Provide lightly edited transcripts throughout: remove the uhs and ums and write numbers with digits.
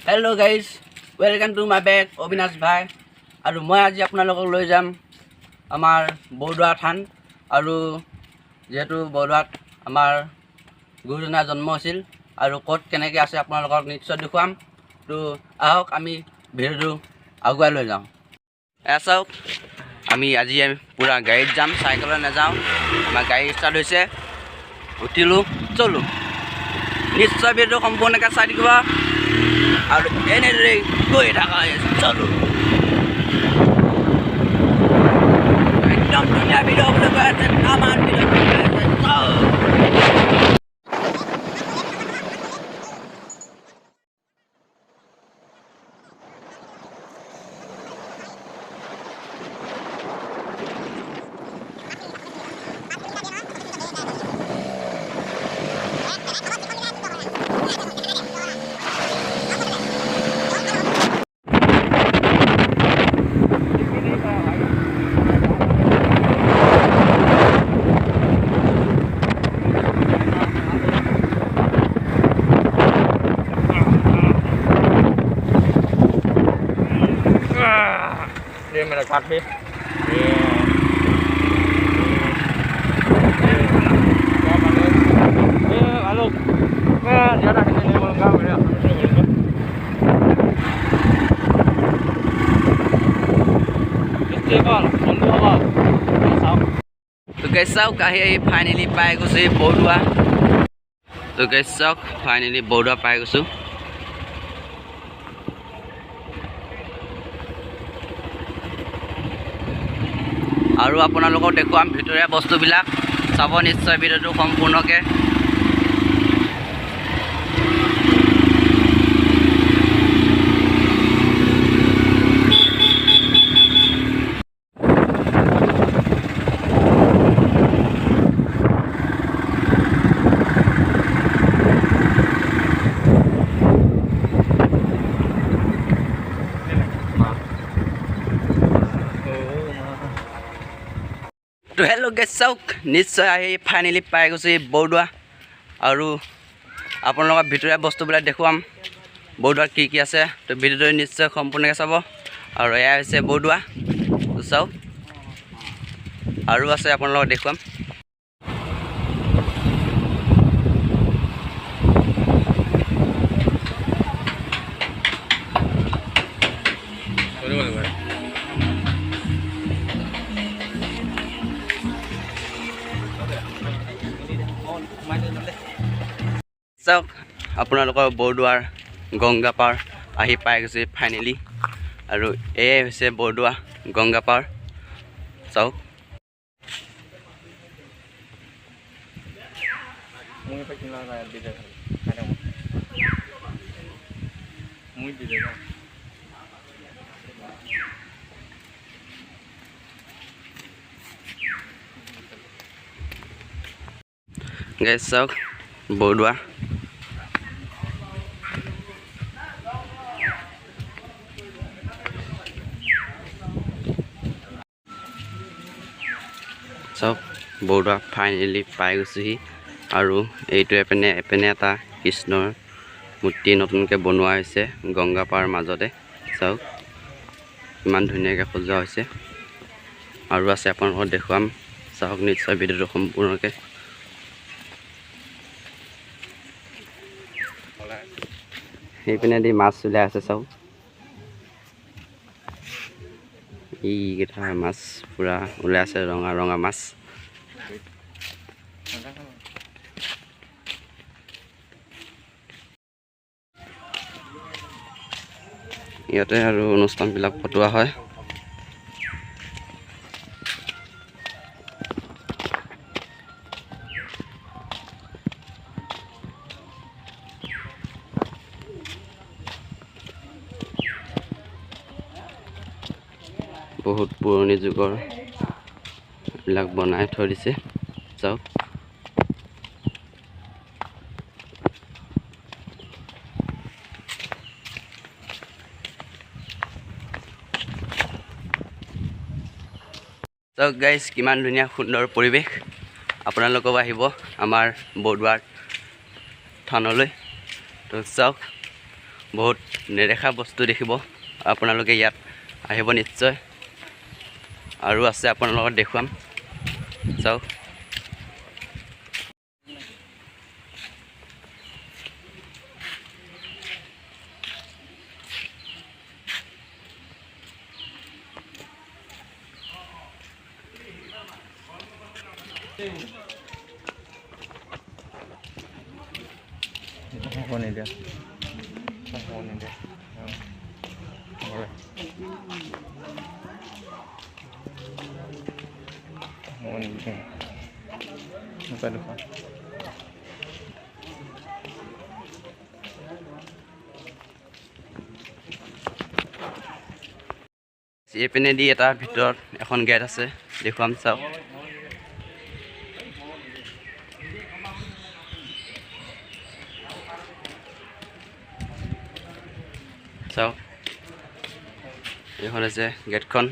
Hello guys, welcome to my bag Avinash bhai. আৰু মই আজি আপোনালোকক লৈ যাম আমাৰ বৰদোৱা থান আৰু যেহেতু বৰদোৱাত আমাৰ গুৰুজনাৰ জন্ম হৈছিল আৰু ক'ত কেনেকৈ আছে আপোনালোকক নিশ্চয় দেখুৱাম। তো আহক আমি ভিডিঅ'টো আগুৱাই লৈ যাওঁ। চাওক আমি আজি পূৰা গাড়ীত যাম, চাইকেলত নাযাওঁ। আমাৰ গাড়ী ষ্টাৰ্ট হৈছে, উঠিলোঁ, চলোঁ। নিশ্চয় ভিডিঅ'টো সম্পূৰ্ণকৈ চাই থাকিব আৰু এনেদৰে গৈ থকা চলোঁ। একদম ধুনীয়া ভিডিঅ' হ'বলৈ গৈ আছে আমাৰ ভিডিঅ' ये मेरा काट है हेलो ज़्यादा नहीं बोलूँगा मेरे तो कैसा कहीं फाइनली पाए गए बरदुआ। तो कैसा फाइनली बरदुआ पाए गए আৰু আপোনালোকক দেখুৱাম ভিতৰীয়া বস্তুবিলাক। চাব নিশ্চয় ভিডিঅ'টো সম্পূৰ্ণকৈ। তো হেল্ল' গেছ চাওক, নিশ্চয় আহি ফাইনেলি পাই গৈছে বৰদোৱা আৰু আপোনালোকৰ ভিতৰীয়া বস্তুবিলাক দেখুৱাম বৰদোৱাত কি কি আছে। তো ভিডিঅ'টো নিশ্চয় সম্পূৰ্ণকৈ চাব। আৰু এয়া হৈছে বৰদোৱা, তো চাওক আৰু আছে আপোনালোকক দেখুৱাম। চাওক আপোনালোকৰ বৰদোৱাৰ গংগা পাৰ আহি পাই গৈছে ফাইনেলি। আৰু এয়াই হৈছে বৰদোৱা গংগা পাৰ। চাওক গাইজ চাওক বৰদোৱা। চাওক বৰদোৱা ফাইনেলি পাই গৈছোহি। আৰু এইটো এপিনে এটা কৃষ্ণৰ মূৰ্তি নতুনকৈ বনোৱা হৈছে গংগা পাৰ মাজতে। চাওক ইমান ধুনীয়াকৈ সজোৱা হৈছে। আৰু আছে আপোনালোকক দেখুৱাম, চাওক নিশ্চয় ভিডিঅ'টো সম্পূৰ্ণকৈ। সেইপিনেদি মাছ ওলাই আছে চাওক, এইকেইটা মাছ পূৰা ওলাই আছে, ৰঙা ৰঙা মাছ। ইয়াতে আৰু অনুষ্ঠানবিলাক পতোৱা হয়। বহুত পুৰণি যুগৰ এইবিলাক বনাই থৈ দিছে। চাওক চাওক গাইজ কিমান ধুনীয়া সুন্দৰ পৰিৱেশ। আপোনালোকেও আহিব আমাৰ বৰদোৱাৰ থানলৈ। তো চাওক বহুত নেদেখা বস্তু দেখিব আপোনালোকে ইয়াত আহিব নিশ্চয় আৰু আছে আপোনালোকক দেখুৱাম চাওক এইপিনেদি এটা ভিতৰত এখন গেট আছে দেখুৱাম চাওক চাওক এইখন আছে গেটখন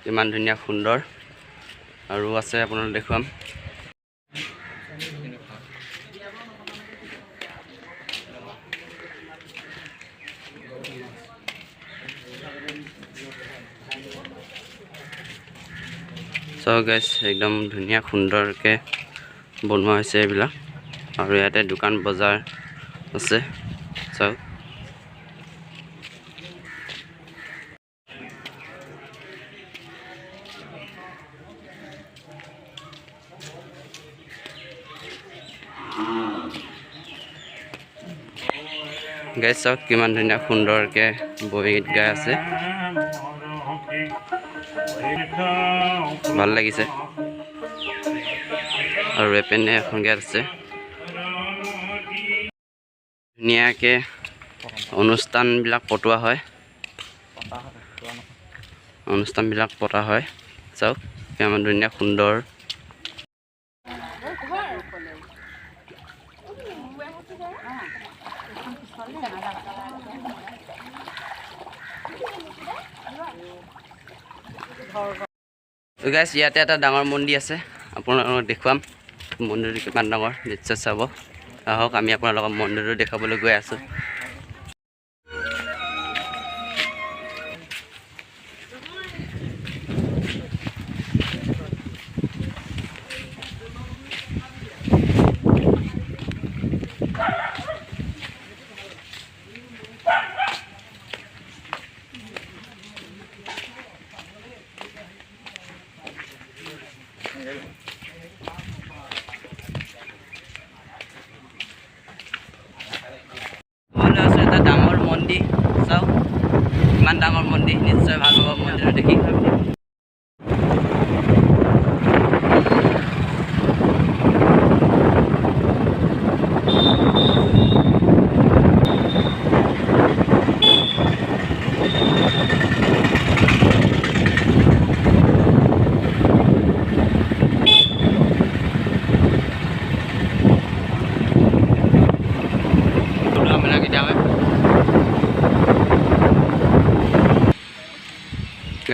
কিমান ধুনীয়া সুন্দৰ আৰু আছে আপোনালোকক দেখুৱাম চাওক গাইজ একদম ধুনীয়া সুন্দৰকৈ বনোৱা হৈছে এইবিলাক আৰু ইয়াতে দোকান বজাৰ আছে চাওক গাইজ চাওক কিমান ধুনীয়া সুন্দৰকৈ বহীত গাই আছে ভাল লাগিছে আৰু এপিনে এখন গেট আছে ধুনীয়াকৈ অনুষ্ঠানবিলাক পতা হয় চাওক কিমান ধুনীয়া সুন্দৰ গাইজ ইয়াতে এটা ডাঙৰ মন্দিৰ আছে আপোনালোকক দেখুৱাম মন্দিৰটো কিমান ডাঙৰ নিশ্চয় চাব আহক আমি আপোনালোকক মন্দিৰটো দেখাবলৈ গৈ আছোঁ এটা ডাঙৰ মন্দিৰ চাওক ইমান ডাঙৰ মন্দিৰ নিশ্চয় ভাল হ'ব মন্দিৰটো দেখি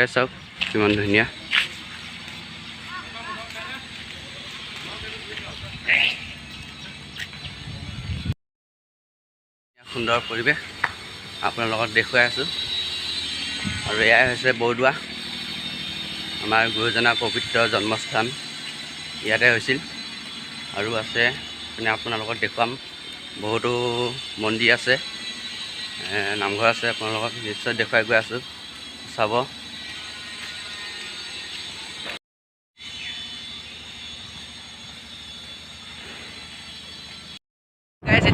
চাওক কিমান ধুনীয়া সুন্দৰ পৰিৱেশ আপোনাৰ লগত দেখুৱাই আছোঁ আৰু এয়াই হৈছে বৰদোৱা আমাৰ গুৰুজনাৰ পবিত্ৰ জন্মস্থান ইয়াতে হৈছিল আৰু আছে মানে আপোনালোকক দেখুৱাম বহুতো মন্দিৰ আছে নামঘৰ আছে আপোনালোকক নিশ্চয় দেখুৱাই গৈ আছোঁ চাব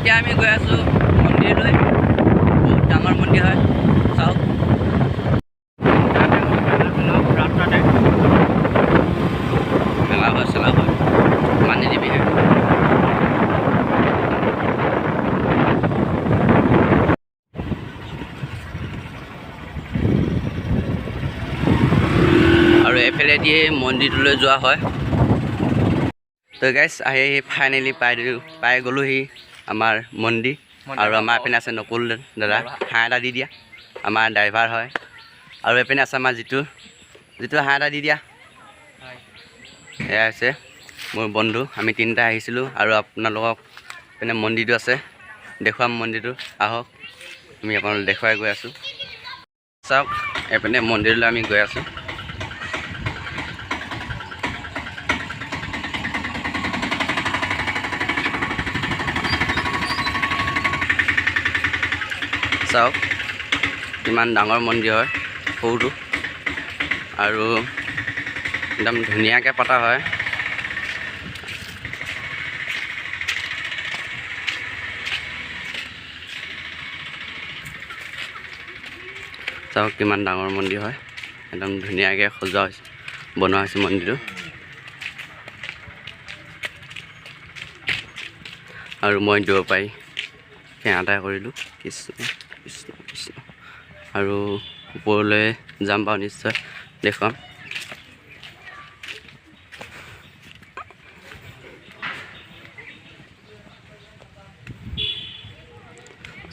এতিয়া আমি গৈ আছোঁ মন্দিৰলৈ বহুত ডাঙৰ মন্দিৰ হয় চাওক মেলা হয় চেলা হয় মানি দিবি আৰু এফালেদি মন্দিৰটোলৈ যোৱা হয় তো গাইজ আহি ফাইনেলি পাই গ'লোহি আমাৰ মন্দিৰ আৰু আমাৰ এপিনে আছে নকুল দাদা হাঁহ এটা দি দিয়া আমাৰ ড্ৰাইভাৰ হয় আৰু এপিনে আছে আমাৰ যিটো হাঁহ এটা দি দিয়া এয়া হৈছে মোৰ বন্ধু আমি তিনিটা আহিছিলোঁ আৰু আপোনালোকক এপিনে মন্দিৰটো আছে দেখুৱাম মন্দিৰটো আহক আমি আপোনালোকক দেখুৱাই গৈ আছোঁ। চাওক এইপিনে মন্দিৰলৈ আমি গৈ আছোঁ। চাওক কিমান ডাঙৰ মন্দিৰ হয়, সৰুটো আৰু একদম ধুনীয়াকৈ পতা হয়। চাওক কিমান ডাঙৰ মন্দিৰ হয়, একদম ধুনীয়াকৈ সজোৱা হৈছে, বনোৱা হৈছে মন্দিৰটো। আৰু মই দূৰৰ পৰাই সেৱা এটা কৰিলোঁ। কৃষ্ণ কৃষ্ণ কৃষ্ণ। আৰু ওপৰলৈ যাম বাৰু নিশ্চয় দেখুৱাম।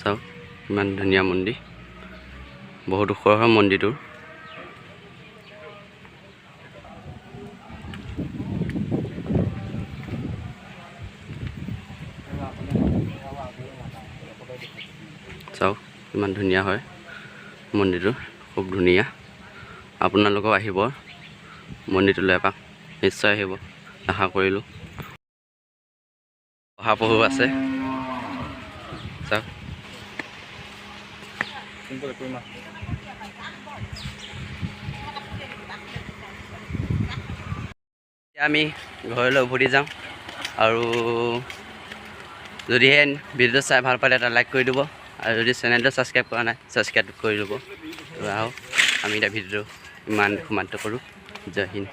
চাওক ইমান ধুনীয়া মন্দিৰ, বহুত ওখ হয় মন্দিৰটো। চাওক ইমান ধুনীয়া হয় মন্দিৰটো, খুব ধুনীয়া। আপোনালোকেও আহিব মন্দিৰটোলৈ এপাক, নিশ্চয় আহিব আশা কৰিলোঁ। শহাপহু আছে চাওক। এতিয়া আমি ঘৰলৈ উভতি যাওঁ। আৰু যদিহে ভিডিঅ'টো চাই ভাল পালে এটা লাইক কৰি দিব, আৰু যদি চেনেলটো ছাবস্ক্ৰাইব কৰা নাই ছাবস্ক্ৰাইব কৰি দিব। আহক আমি এতিয়া ভিডিঅ'টো ইমান সমাপ্ত কৰোঁ। জয় হিন্দ।